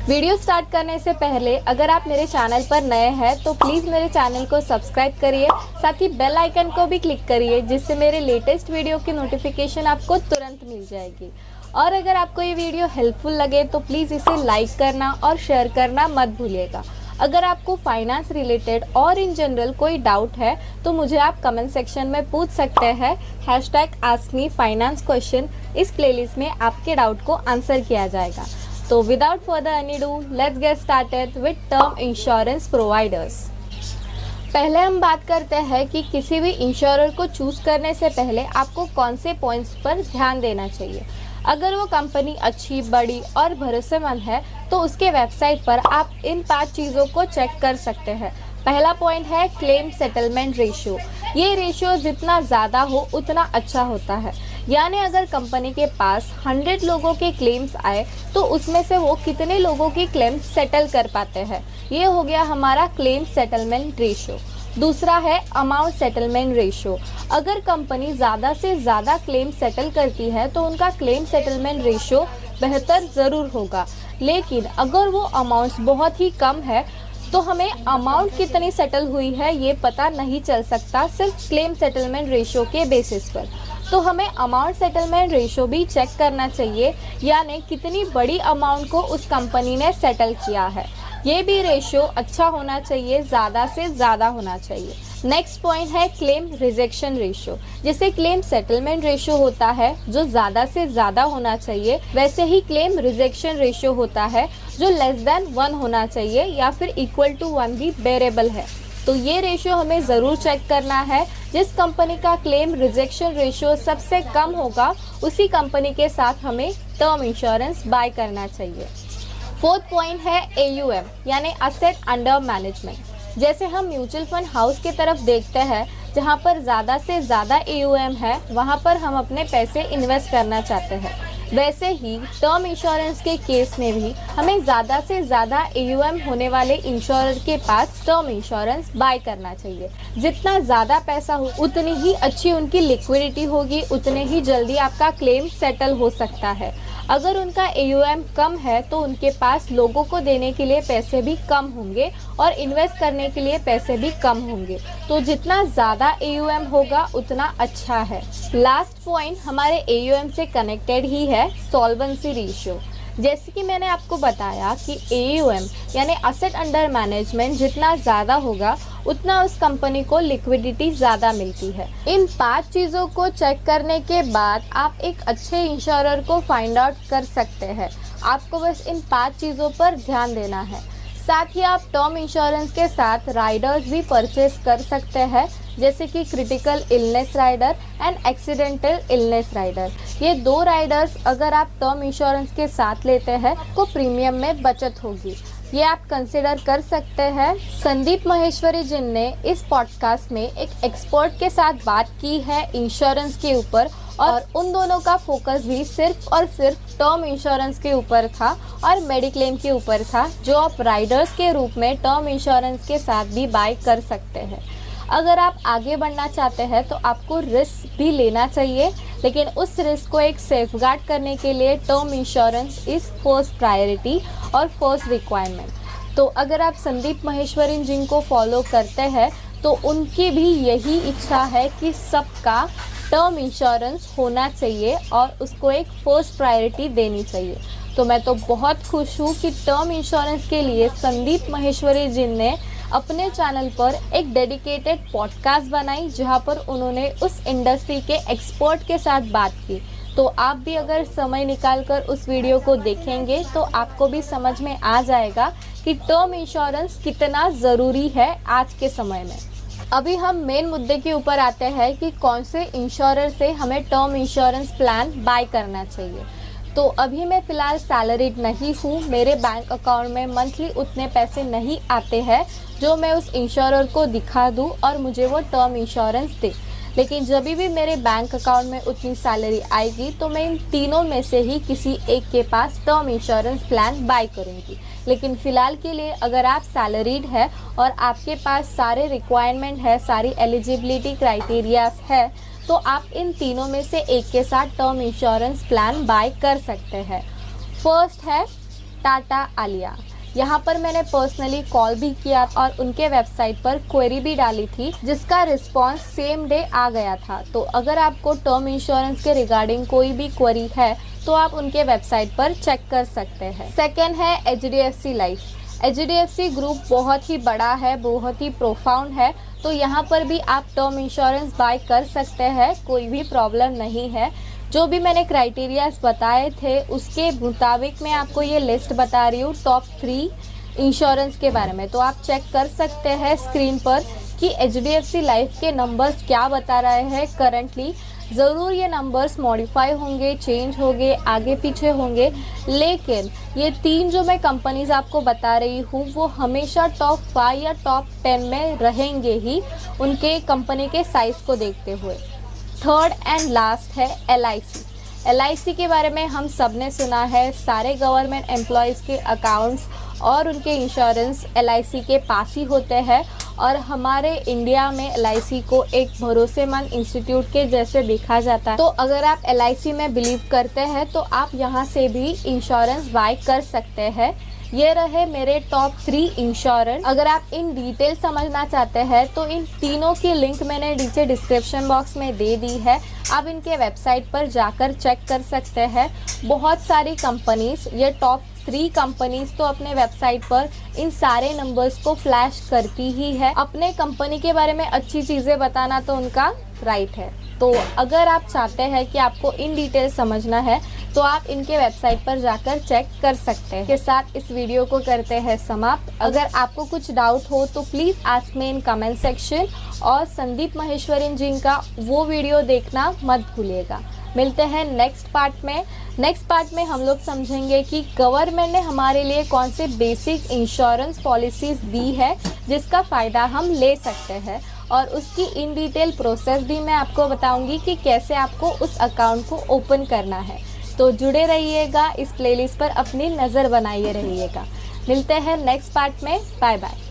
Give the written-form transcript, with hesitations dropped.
Video start करने से पहले अगर आप मेरे चैनल पर नए हैं तो प्लीज़ मेरे चैनल को सब्सक्राइब करिए, साथ ही बेल आइकन को भी क्लिक करिए जिससे मेरे लेटेस्ट वीडियो की नोटिफिकेशन आपको तुरंत मिल जाएगी। और अगर आपको ये वीडियो हेल्पफुल लगे तो प्लीज़ इसे लाइक करना और शेयर करना मत भूलिएगा। अगर आपको फाइनेंस रिलेटेड और इन जनरल कोई डाउट है तो मुझे आप कमेंट सेक्शन में पूछ सकते हैं। #AskMeFinanceQuestion इस प्लेलिस्ट में आपके डाउट को आंसर किया जाएगा। तो without further any do let's get started with term insurance providers. पहले हम बात करते हैं कि किसी भी इंश्योरर को चूज़ करने से पहले आपको कौन से पॉइंट्स पर ध्यान देना चाहिए। अगर वो कंपनी अच्छी, बड़ी और भरोसेमंद है तो उसके वेबसाइट पर आप इन 5 चीज़ों को चेक कर सकते हैं। पहला पॉइंट है क्लेम सेटलमेंट रेशियो। ये रेशियो जितना ज़्यादा हो उतना अच्छा होता है, यानी अगर कंपनी के पास 100 लोगों के क्लेम्स आए तो उसमें से वो कितने लोगों की क्लेम सेटल कर पाते हैं। ये हो गया हमारा क्लेम सेटलमेंट रेशियो। दूसरा है अमाउंट सेटलमेंट रेशियो। अगर कंपनी ज़्यादा से ज़्यादा क्लेम सेटल करती है तो उनका क्लेम सेटलमेंट रेशियो बेहतर ज़रूर होगा, लेकिन अगर वो अमाउंट्स बहुत ही कम है तो हमें अमाउंट कितनी सेटल हुई है ये पता नहीं चल सकता सिर्फ क्लेम सेटलमेंट रेशियो के बेसिस पर। तो हमें अमाउंट सेटलमेंट रेशियो भी चेक करना चाहिए, यानी कितनी बड़ी अमाउंट को उस कंपनी ने सेटल किया है। ये भी रेशियो अच्छा होना चाहिए, ज़्यादा से ज़्यादा होना चाहिए। नेक्स्ट पॉइंट है क्लेम रिजेक्शन रेशियो। जैसे क्लेम सेटलमेंट रेशियो होता है जो ज़्यादा से ज़्यादा होना चाहिए, वैसे ही क्लेम रिजेक्शन रेशियो होता है जो <1 होना चाहिए या फिर = 1 भी बेरेबल है। तो ये रेशियो हमें ज़रूर चेक करना है। जिस कंपनी का क्लेम रिजेक्शन रेशियो सबसे कम होगा उसी कंपनी के साथ हमें टर्म इंश्योरेंस बाय करना चाहिए। फोर्थ पॉइंट है AUM यानी असेट अंडर मैनेजमेंट। जैसे हम म्यूचुअल फंड हाउस की तरफ देखते हैं जहां पर ज़्यादा से ज़्यादा AUM है, वहां पर हम अपने पैसे इन्वेस्ट करना चाहते हैं। वैसे ही टर्म इंश्योरेंस के केस में भी हमें ज़्यादा से ज़्यादा AUM होने वाले इंश्योरर के पास टर्म इंश्योरेंस बाय करना चाहिए। जितना ज़्यादा पैसा हो उतनी ही अच्छी उनकी लिक्विडिटी होगी, उतने ही जल्दी आपका क्लेम सेटल हो सकता है। अगर उनका AUM कम है तो उनके पास लोगों को देने के लिए पैसे भी कम होंगे और इन्वेस्ट करने के लिए पैसे भी कम होंगे। तो जितना ज़्यादा AUM होगा उतना अच्छा है। लास्ट पॉइंट हमारे AUM से कनेक्टेड ही है सॉल्वेंसी रेशियो। जैसे कि मैंने आपको बताया कि AUM यानी असेट अंडर मैनेजमेंट जितना ज़्यादा होगा उतना उस कंपनी को लिक्विडिटी ज़्यादा मिलती है। इन 5 चीज़ों को चेक करने के बाद आप एक अच्छे इंश्योरर को फाइंड आउट कर सकते हैं। आपको बस इन 5 चीज़ों पर ध्यान देना है। साथ ही आप टर्म इंश्योरेंस के साथ राइडर्स भी परचेज कर सकते हैं, जैसे कि critical illness rider and accidental illness rider. ये 2 राइडर्स अगर आप टर्म इंश्योरेंस के साथ लेते हैं तो प्रीमियम में बचत होगी। ये आप कंसिडर कर सकते हैं। संदीप महेश्वरी जी ने इस पॉडकास्ट में एक एक्सपर्ट के साथ बात की है इंश्योरेंस के ऊपर, और उन दोनों का फोकस भी सिर्फ और सिर्फ टर्म इंश्योरेंस के ऊपर था और मेडिक्लेम के ऊपर था, जो आप राइडर्स के रूप में टर्म इंश्योरेंस के साथ भी बाय कर सकते हैं। अगर आप आगे बढ़ना चाहते हैं तो आपको रिस्क भी लेना चाहिए, लेकिन उस रिस्क को एक सेफगार्ड करने के लिए term insurance is first priority और फर्स्ट रिक्वायरमेंट। तो अगर आप संदीप महेश्वरी जी को फॉलो करते हैं तो उनकी भी यही इच्छा है कि सबका टर्म इंश्योरेंस होना चाहिए और उसको एक फर्स्ट प्रायोरिटी देनी चाहिए। तो मैं तो बहुत खुश हूँ कि टर्म इंश्योरेंस के लिए संदीप महेश्वरी जी ने अपने चैनल पर एक डेडिकेटेड पॉडकास्ट बनाई जहां पर उन्होंने उस इंडस्ट्री के एक्सपर्ट के साथ बात की। तो आप भी अगर समय निकाल कर उस वीडियो को देखेंगे तो आपको भी समझ में आ जाएगा कि टर्म इंश्योरेंस कितना ज़रूरी है आज के समय में। अभी हम मेन मुद्दे के ऊपर आते हैं कि कौन से इंश्योरर से हमें टर्म इंश्योरेंस प्लान बाय करना चाहिए। तो अभी मैं फ़िलहाल सैलरीड नहीं हूँ, मेरे बैंक अकाउंट में मंथली उतने पैसे नहीं आते हैं जो मैं उस इंश्योरर को दिखा दूँ और मुझे वो टर्म इंश्योरेंस दे। लेकिन जब भी मेरे बैंक अकाउंट में उतनी सैलरी आएगी तो मैं इन तीनों में से ही किसी एक के पास टर्म इंश्योरेंस प्लान बाय करूँगी। लेकिन फ़िलहाल के लिए अगर आप सैलरीड है और आपके पास सारे रिक्वायरमेंट है, सारी एलिजिबिलिटी क्राइटेरियाज है, तो आप इन तीनों में से एक के साथ टर्म इंश्योरेंस प्लान बाय कर सकते हैं। फर्स्ट है टाटा आलिया। यहाँ पर मैंने पर्सनली कॉल भी किया और उनके वेबसाइट पर क्वेरी भी डाली थी, जिसका रिस्पांस सेम डे आ गया था। तो अगर आपको टर्म इंश्योरेंस के रिगार्डिंग कोई भी क्वेरी है तो आप उनके वेबसाइट पर चेक कर सकते हैं। सेकेंड है HDFC लाइफ। HDFC ग्रुप बहुत ही बड़ा है, बहुत ही प्रोफाउंड है, तो यहाँ पर भी आप टर्म इंश्योरेंस बाय कर सकते हैं, कोई भी प्रॉब्लम नहीं है। जो भी मैंने क्राइटेरियाज बताए थे उसके मुताबिक मैं आपको ये लिस्ट बता रही हूँ टॉप 3 इंश्योरेंस के बारे में। तो आप चेक कर सकते हैं स्क्रीन पर कि HDFC लाइफ के नंबर्स क्या बता रहे हैं करंटली। ज़रूर ये नंबर्स मॉडिफाई होंगे, चेंज होंगे, आगे पीछे होंगे, लेकिन ये 3 जो मैं कंपनीज आपको बता रही हूँ वो हमेशा टॉप 5 या टॉप 10 में रहेंगे ही, उनके कंपनी के साइज़ को देखते हुए। थर्ड एंड लास्ट है LIC। LIC के बारे में हम सब ने सुना है, सारे गवर्नमेंट एम्प्लॉयज़ के अकाउंट्स और उनके इंश्योरेंस LIC के पास ही होते हैं और हमारे इंडिया में LIC को एक भरोसेमंद इंस्टीट्यूट के जैसे देखा जाता है। तो अगर आप LIC में बिलीव करते हैं तो आप यहाँ से भी इंश्योरेंस बाय कर सकते हैं। ये रहे मेरे टॉप 3 इंश्योरेंस। अगर आप इन डिटेल समझना चाहते हैं तो इन तीनों की लिंक मैंने नीचे डिस्क्रिप्शन बॉक्स में दे दी है, आप इनके वेबसाइट पर जाकर चेक कर सकते हैं। बहुत सारी कंपनीज, ये टॉप 3 कंपनीज तो अपने वेबसाइट पर इन सारे नंबर्स को फ्लैश करती ही है। अपने कंपनी के बारे में अच्छी चीज़ें बताना तो उनका राइट है। तो अगर आप चाहते हैं कि आपको इन डिटेल समझना है तो आप इनके वेबसाइट पर जाकर चेक कर सकते हैं। के साथ इस वीडियो को करते हैं समाप्त। अगर आपको कुछ डाउट हो तो please ask me in comment section और संदीप महेश्वरन जी का वो वीडियो देखना मत भूलिएगा। मिलते हैं नेक्स्ट पार्ट में। नेक्स्ट पार्ट में हम लोग समझेंगे कि गवर्नमेंट ने हमारे लिए कौन से बेसिक इंश्योरेंस पॉलिसीज़ दी है जिसका फ़ायदा हम ले सकते हैं, और उसकी इन डिटेल प्रोसेस भी मैं आपको बताऊंगी कि कैसे आपको उस अकाउंट को ओपन करना है। तो जुड़े रहिएगा, इस प्लेलिस्ट पर अपनी नज़र बनाए रहिएगा। मिलते हैं नेक्स्ट पार्ट में। Bye bye.